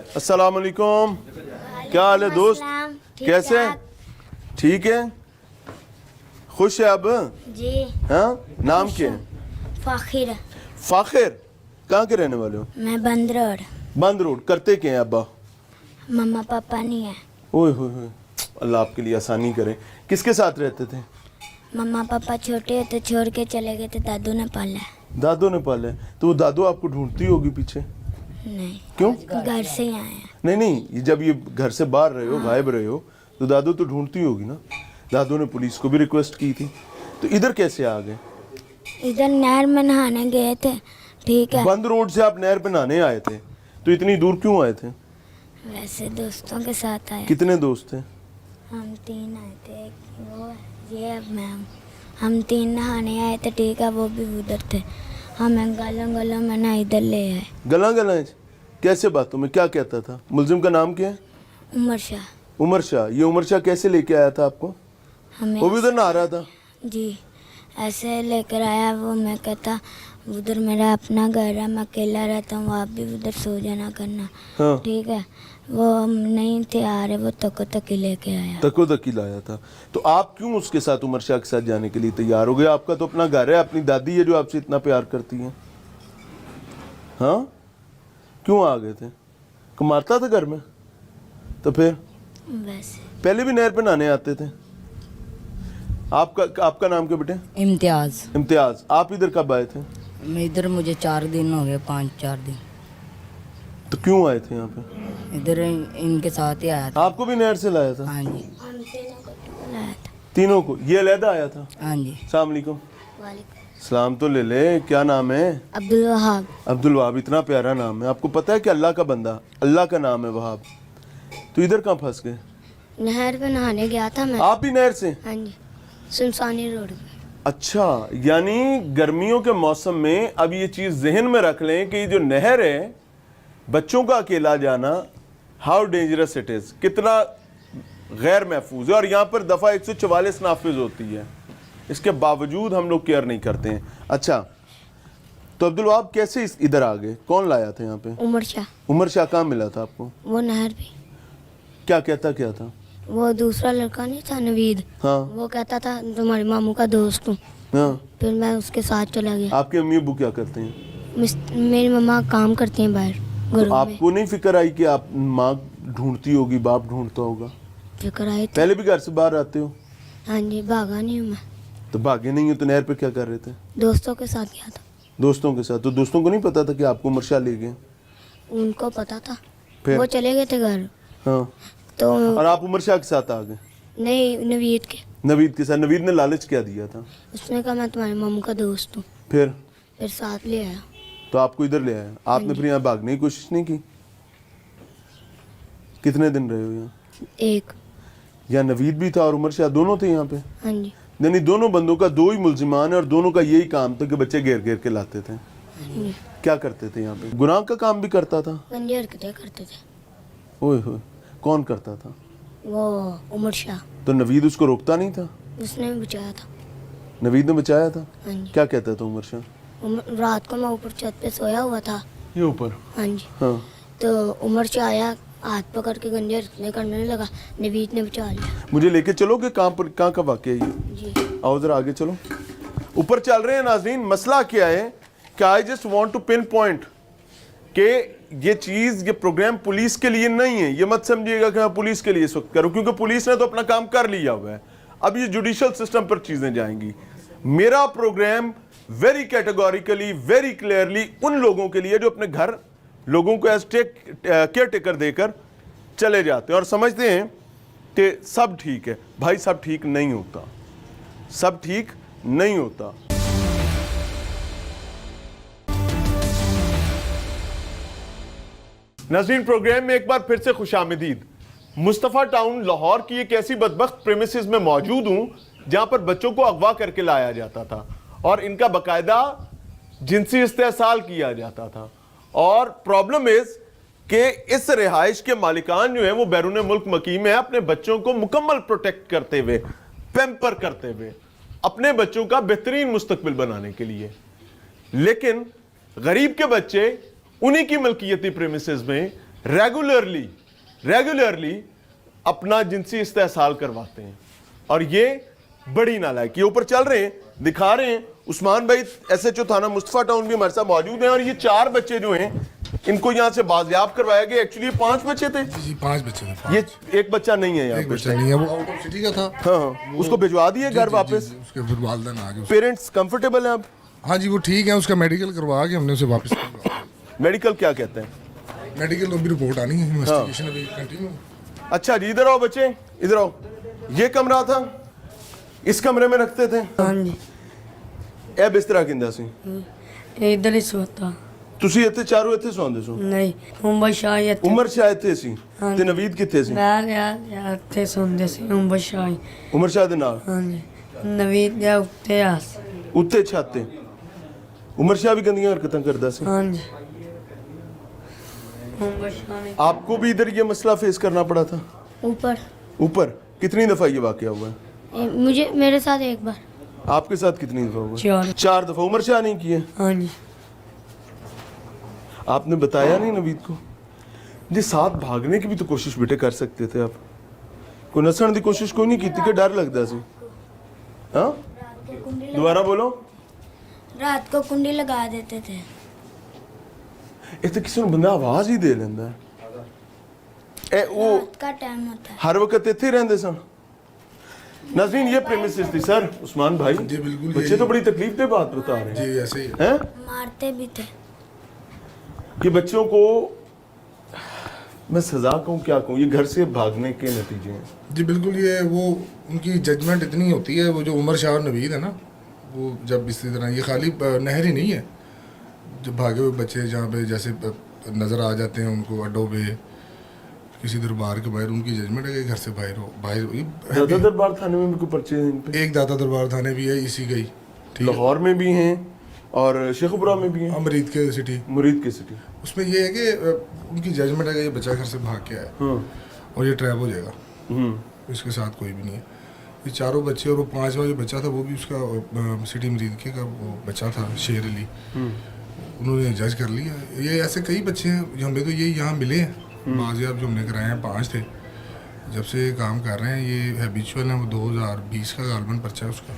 अस्सलाम वालेकुम। क्या हाल है दोस्त? कैसे हैं? ठीक है, खुश है अब? जी। हाँ, नाम क्या है? फाखिर। फाखिर, कहाँ के रहने वाले हो? मैं बंद रोड। बंद रोड। करते क्या हैं अब्बा? मम्मा पापा नहीं है। ओए होए, अल्लाह आपके लिए आसानी करे। किसके साथ रहते थे? मम्मा पापा छोटे थे, छोड़ के चले गए थे, दादू ने पाला। दादू ने पाले? तो वो दादू आपको ढूंढती होगी पीछे? नहीं। क्यों? घर से ही आए हैं। नहीं, ये जब ये घर से बाहर रहे हो, गायब रहे हो, तो दादू तो ढूंढती होगी ना। दादू ने पुलिस को भी रिक्वेस्ट की थी, तो इधर कैसे आ गए? इधर नहर में नहाने गए थे, ठीक है। बंद रोड से आप नहर पे नहाने आए थे, तो इतनी दूर क्यों आए थे? वैसे दोस्तों के साथ आए। कितने दोस्त थे? हम 3 आए थे, एक वो है, ये अब मैं हूँ। हम 3 नहाने आए थे, ठीक है, वो भी उधर थे। हमें गलों में ना इधर ले आए। गला कैसे बातों में? क्या कहता था? मुलजिम का नाम क्या है? उमर शाह। उमर शाह। ये उमर शाह कैसे लेके आया था आपको? हमें वो भी उधर नहा रहा था? जी, ऐसे लेकर आया। वो मैं कहता उधर मेरा अपना घर है, मैं अकेला रहता हूँ, आप भी उधर सो जाना करना। हाँ। ठीक है, वो हम नहीं थे आ रहे, वो तकी लेके आया। तकी लाया था। तो आप क्यों उसके साथ, उमर शाह के साथ जाने के लिए तैयार हो गए? आपका तो अपना घर है, अपनी दादी है जो आपसे इतना प्यार करती है। हाँ, क्यों आ गए थे? को मारता था घर में? तो फिर वैसे पहले भी नहर पे नहाने आते थे? आपका नाम क्या बेटे? इम्तियाज। इम्तियाज। आप इधर कब आए थे? मैं इधर मुझे 4 दिन हो गए, 5-4 दिन। तो क्यों आए थे यहाँ पे? इधर इनके साथ ही आया था। आपको भी नहर से लाया था? हाँ जी। हम तीनों को लाया था। तीनों को? ये अलहदा आया था? हाँ जी। अस्सलाम वालेकुम। वालेकुम सलाम तो ले ले। क्या नाम है? अब्दुल वहाब। अब्दुल वहाब। इतना प्यारा नाम है। आपको पता है कि अल्लाह का बंदा, अल्लाह का नाम है वहाब। तो इधर कहाँ फंस गए? नहर पे नहाने गया था मैं। आप भी नहर से? हाँ जी, सुनसानी रोड पे। अच्छा, यानी गर्मियों के मौसम में अब ये चीज़ जहन में रख लें कि ये जो नहर है, बच्चों का अकेला जाना, हाउ डेंजरस इट इज़, कितना गैर महफूज है। और यहाँ पर दफ़ा 144 नाफिज होती है, इसके बावजूद हम लोग केयर नहीं करते हैं। अच्छा, तो अब्दुल वहाब कैसे इधर आ गए? कौन लाया था यहाँ पे? उमर शाह। उमर शाह कहाँ मिला था आपको? वो नहर पे। क्या कहता क्या था? वो दूसरा लड़का नहीं था, नवीद। हाँ वो कहता था तुम्हारे मामू का दोस्त हूँ। हाँ। फिर मैं उसके साथ चला गया। आपके अम्मी अब्बू क्या करते हैं? मेरी मम्मा काम करती हैं बाहर तो घरों में। आपको नहीं फिक्र आई कि आप माँ ढूंढती होगी, बाप ढूंढता होगा? फिक्र आई थी। पहले भी घर से बाहर आते हो? हाँ जी, भागा नहीं हूँ मैं। तो भागे नहीं हो तो नहर पे क्या कर रहे थे? दोस्तों के साथ गया था। दोस्तों के साथ? तो दोस्तों को नहीं पता था कि आपको उमर शाह ले गए? उनको पता था, फिर? वो चले गए थे घर। हाँ। तो और आप उमर शाह के साथ आ गए? नहीं, नवीद के। नवीद के साथ? नवीद ने लालच क्या दिया था? उसने कहा मैं तुम्हारे मामू का दोस्त हूँ। फिर साथ ले आया। तो आपको इधर ले आया? आपने फिर यहाँ भागने की कोशिश नहीं की? कितने दिन रहे हो यहाँ? एक। यहाँ नवीद भी था और उमर शाह, दोनों थे यहाँ पे? हाँ जी। यानी दोनों बंदों का दो ही मुल्जिमान है और दोनों का यही काम था कि बच्चे घेर घेर के लाते थे। क्या करते थे यहाँ पे? गुनाह का काम भी करता था? गंदी हरकतें करते थे। ओए होए, कौन करता था? वो उमर शाह। तो नवीद उसको रोकता नहीं था? उसने भी बचाया था। नवीद ने बचाया था? हाँ जी। क्या कहता था उमर शाह? रात को मैं ऊपर छत पे सोया हुआ था। ये ऊपर? हाँ जी। हाँ। तो उमर शाह आया, हाथ पकड़ के गंदी हरकतें करने लगा। नवीद ने बचा लिया। मुझे लेके चलोगे कहाँ का वाकया है ये? जी। आओ जरा आगे चलो। ऊपर चल रहे हैं नाज़रीन। मसला क्या है कि I just want to pinpoint कि ये चीज़, ये प्रोग्राम पुलिस के लिए नहीं है। ये मत समझिएगा कि मैं पुलिस के लिए इस वक्त करूँ, क्योंकि पुलिस ने तो अपना काम कर लिया हुआ है। अब ये जुडिशल सिस्टम पर चीज़ें जाएंगी। मेरा program very categorically, very clearly उन लोगों के लिए जो अपने घर लोगों को एज केयर टेकर देकर चले जाते हैं और समझते हैं कि सब ठीक है। भाई सब ठीक नहीं होता, सब ठीक नहीं होता। नाज़रीन, प्रोग्राम में एक बार फिर से खुशामदीद। मुस्तफ़ा टाउन लाहौर की एक ऐसी बदबख्त प्रेमिसेस में मौजूद हूं जहां पर बच्चों को अगवा करके लाया जाता था और इनका बाकायदा जिनसी इस्तेहसाल किया जाता था। और प्रॉब्लम इज कि इस रिहाइश के मालिकान जो है वो बैरून मुल्क मकीम है, अपने बच्चों को मुकम्मल प्रोटेक्ट करते हुए, पैम्पर करते हुए, अपने बच्चों का बेहतरीन मुस्तकबिल बनाने के लिए। लेकिन गरीब के बच्चे उन्हीं की मलकियती प्रेमिसेस में रेगुलरली अपना जिनसी इस्तेहसाल करवाते हैं, और ये बड़ी नालायक, ये ऊपर चल रहे हैं, दिखा रहे हैं। उस्मान भाई SHO थाना मुस्तफा टाउन भी हमारे साथ मौजूद हैं, और ये 4 बच्चे जो हैं इनको यहाँ से बाजियाब करवाया गया। एक्चुअली 5 बच्चे थे, जी 5 बच्चे थे। ये एक बच्चा नहीं है यहाँ एक पे। बच्चा नहीं है, वो आउट ऑफ सिटी का था। हाँ, उसको भिजवा दिए घर वापस। उसके फिर वालिदैन आ गए। पेरेंट्स कंफर्टेबल हैं अब? हाँ जी, वो ठीक है। उसका मेडिकल करवा के हमने उसे वापस करवा। मेडिकल क्या कहते हैं? मेडिकल अभी रिपोर्ट आनी है, इन्वेस्टिगेशन अभी कंटिन्यू। अच्छा जी, इधर आओ बच्चे, इधर आओ। ये कमरा था, इस कमरे में रखते थे? हाँ जी, ए बिस्तरा किंदा सी? इधर ही सोता। ਤੁਸੀਂ ਇੱਥੇ ਚਾਰੋਂ ਇੱਥੇ ਸੌਂਦੇ ਸੋ? नहीं उम्र शाही ਇੱਥੇ ਉਮਰ ਸ਼ਾਹ ਇੱਥੇ ਸੀ ਤੇ ਨਵੀਦ ਕਿੱਥੇ ਸੀ? ਮੈਂ ਯਾਰ ਇੱਥੇ ਸੌਂਦੇ ਸੀ ਉਮਰ ਸ਼ਾਹੀ। ਉਮਰ ਸ਼ਾਹ ਦੇ ਨਾਲ हाँ जी, ਨਵੀਦ ਦੇ ਉੱਤੇ ਆਸ। ਉੱਤੇ ਛੱਤ ਤੇ ਉਮਰ ਸ਼ਾਹ ਵੀ ਗੰਦੀਆਂ ਹਰਕਤਾਂ ਕਰਦਾ ਸੀ। हाँ जी, उमर शाह ने आपको भी इधर ये मसला फेस करना पड़ा था? ऊपर ऊपर कितनी दफा ये वाकया हुआ है? मुझे मेरे साथ एक बार। आपके साथ कितनी दफा हुआ? 4। 4 दफा। उमर शाह नहीं किए? हाँ जी, आपने बताया नहीं नवीद को? जी साथ भागने की भी तो कोशिश बेटे कर सकते थे आप। कोई नसण की कोशिश कोई नहीं की थी कि डर लगता सी? हाँ, दोबारा बोलो। रात को कुंडी लगा देते थे। ਇਹ ਤਾਂ ਕਿਸੇ ਨੂੰ ਬੰਦਾ ਆਵਾਜ਼ ਹੀ ਦੇ ਲੈਂਦਾ ਹੈ। ਇਹ ਉਹ रात का टाइम होता है। हर वक्त ਇੱਥੇ ਹੀ ਰਹਿੰਦੇ ਸਨ। नाज़रीन, ये प्रेमिसेस थी सर उस्मान भाई। जी बिल्कुल, बच्चे तो बड़ी तकलीफ दे बात बता रहे हैं। जी ऐसे ही है। हैं मारते भी थे। कि बच्चों को मैं सजा कहूँ क्या कहूँ, ये घर से भागने के नतीजे हैं। जी बिल्कुल, ये वो उनकी जजमेंट इतनी होती है। वो जो उमर शाह और नवीद है ना, वो जब इसी तरह, ये खाली नहर ही नहीं है, जब भागे हुए बच्चे जहाँ पे जैसे नज़र आ जाते हैं उनको अड्डों पे, किसी दरबार के बाहर, उनकी जजमेंट है कि घर से बाहर दादा दरबार थाने में भी कोई पर्चे हैं इन पे? एक दाता दरबार थाने भी है इसी का ही, ठीक है। लाहौर में भी हैं और शेखपुरा में भी हैं, अमरीद के सिटी, मुरीद की सिटी। उसमें ये है कि उनकी जजमेंट है कि ये बच्चा घर से भाग के आया हाँ। और ये ट्रैप हो जाएगा, इसके साथ कोई भी नहीं है। ये चारों बच्चे, और वो 5वां जो बच्चा था वो भी उसका सिटी मरीद के का वो बच्चा था, शेर अली, उन्होंने जज कर लिया। ये ऐसे कई बच्चे हैं जो हमें तो ये यहाँ मिले हैं, बाजियाब जो हमने कराए हैं 5 थे। जब से ये काम कर रहे हैं, ये हैबिचुअल है। वो 2020 का गालबन पर्चा है उसका,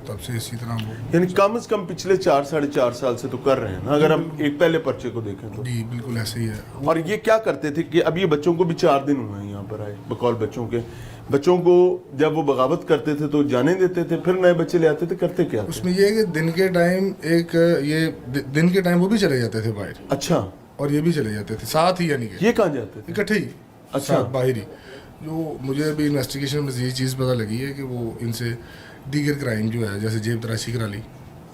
तब से इसी तरह वो। यानी कम से कम पिछले 4-4.5 साल से तो कर रहे हैं ना, अगर हम एक पहले पर्चे को देखें तो। जी बिल्कुल ऐसे ही है। और ये क्या करते थे कि अब ये बच्चों को भी 4 दिन हुए हैं यहाँ पर आए बकौल बच्चों के। बच्चों को जब वो बगावत करते थे तो जाने देते थे, फिर नए बच्चे ले आते थे, करते क्या थे? उसमें ये है कि दिन के टाइम दिन के टाइम वो भी चले जाते थे बाहर, अच्छा, और ये भी चले जाते थे साथ ही, यानी कि ये कहाँ जाते थे? इकट्ठे ही। अच्छा। बाहर ही। जो मुझे अभी इन्वेस्टिगेशन में ये चीज़ पता लगी है कि वो इनसे दीगर क्राइम जो है, जैसे जेब तराशी करा ली,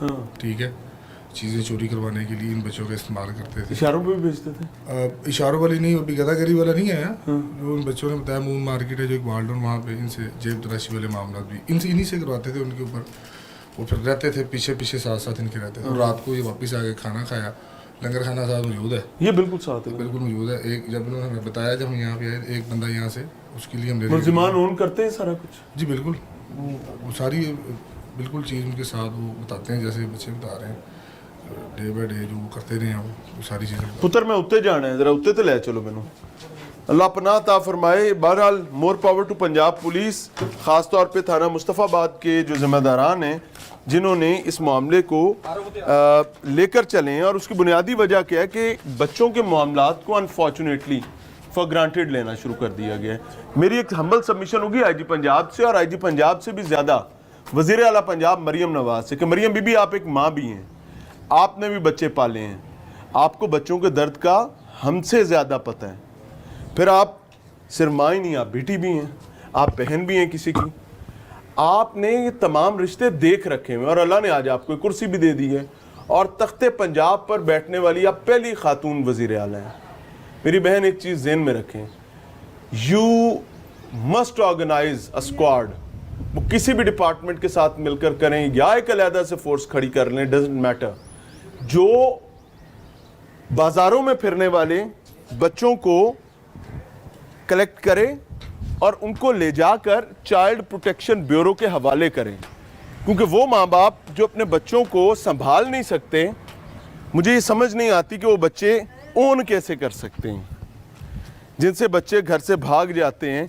हाँ। ठीक है, चीज़ें चोरी करवाने के लिए इन बच्चों का इस्तेमाल करते थे। इशारों पे भी भेजते थे? इशारों वाली नहीं, अभी गदागरी वाला नहीं है। जो उन बच्चों ने बताया, मून मार्केट है जो एक वार्डन, वहाँ पे इनसे जेब तराशी वाले मामला भी इन्हीं से करवाते थे उनके ऊपर। वो फिर रहते थे पीछे साथ इनके रहते थे। और रात को ये वापस आके खाना खाया, लंगर खाना साथ मौजूद है, ये बिल्कुल साथ है। बिल्कुल मौजूद है। एक जब इन्होंने हमें बताया, जब हम यहाँ पे आए, एक बंदा यहाँ से, उसके लिए हमने मुलजिमान ओन करते हैं सारा कुछ? जी बिल्कुल, वो सारी बिल्कुल चीज़ उनके साथ वो बताते हैं, जैसे बच्चे बता रहे हैं, डे बाय डे जो वो करते रहे हैं वो सारी चीज़ें। पुत्र मैं उत्ते जाना है, जरा उत्ते तो ले चलो मैनू। अल्लाह पनाह ता फरमाए। बहरहाल more power to Punjab police, ख़ास तौर पे थाना मुस्तफ़ाबाद के जो ज़िम्मेदारान हैं, जिन्होंने इस मामले को लेकर चले हैं। और उसकी बुनियादी वजह क्या है कि बच्चों के मामलात को अनफॉर्चुनेटली फॉर ग्रांटेड लेना शुरू कर दिया गया है। मेरी एक हम्बल सबमिशन होगी IG पंजाब से, और IG पंजाब से भी ज़्यादा वज़ीर आला पंजाब मरीम नवाज़ से, कि मरीम बीबी आप एक माँ भी हैं, आपने भी बच्चे पाले हैं, आपको बच्चों के दर्द का हमसे ज़्यादा पता है। फिर आप सिर्फ माँ ही नहीं, आप बेटी भी हैं, आप बहन भी हैं किसी की। आपने ये तमाम रिश्ते देख रखे हैं, और अल्लाह ने आज आपको कुर्सी भी दे दी है, और तख्ते पंजाब पर बैठने वाली आप पहली खातून वज़ीर आला हैं। मेरी बहन एक चीज़ ज़हन में रखें, you must organise a squad. वो किसी भी डिपार्टमेंट के साथ मिलकर करें या एक अलहदा से फोर्स खड़ी कर लें, डजंट मैटर। जो बाज़ारों में फिरने वाले बच्चों को कलेक्ट करें और उनको ले जाकर चाइल्ड प्रोटेक्शन ब्यूरो के हवाले करें, क्योंकि वो माँ बाप जो अपने बच्चों को संभाल नहीं सकते, मुझे ये समझ नहीं आती कि वो बच्चे ओन कैसे कर सकते हैं, जिनसे बच्चे घर से भाग जाते हैं।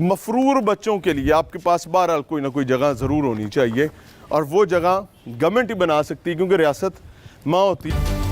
मफरूर बच्चों के लिए आपके पास बहरहाल कोई ना कोई जगह ज़रूर होनी चाहिए, और वो जगह गवर्नमेंट ही बना सकती है, क्योंकि रियासत माँ होती है।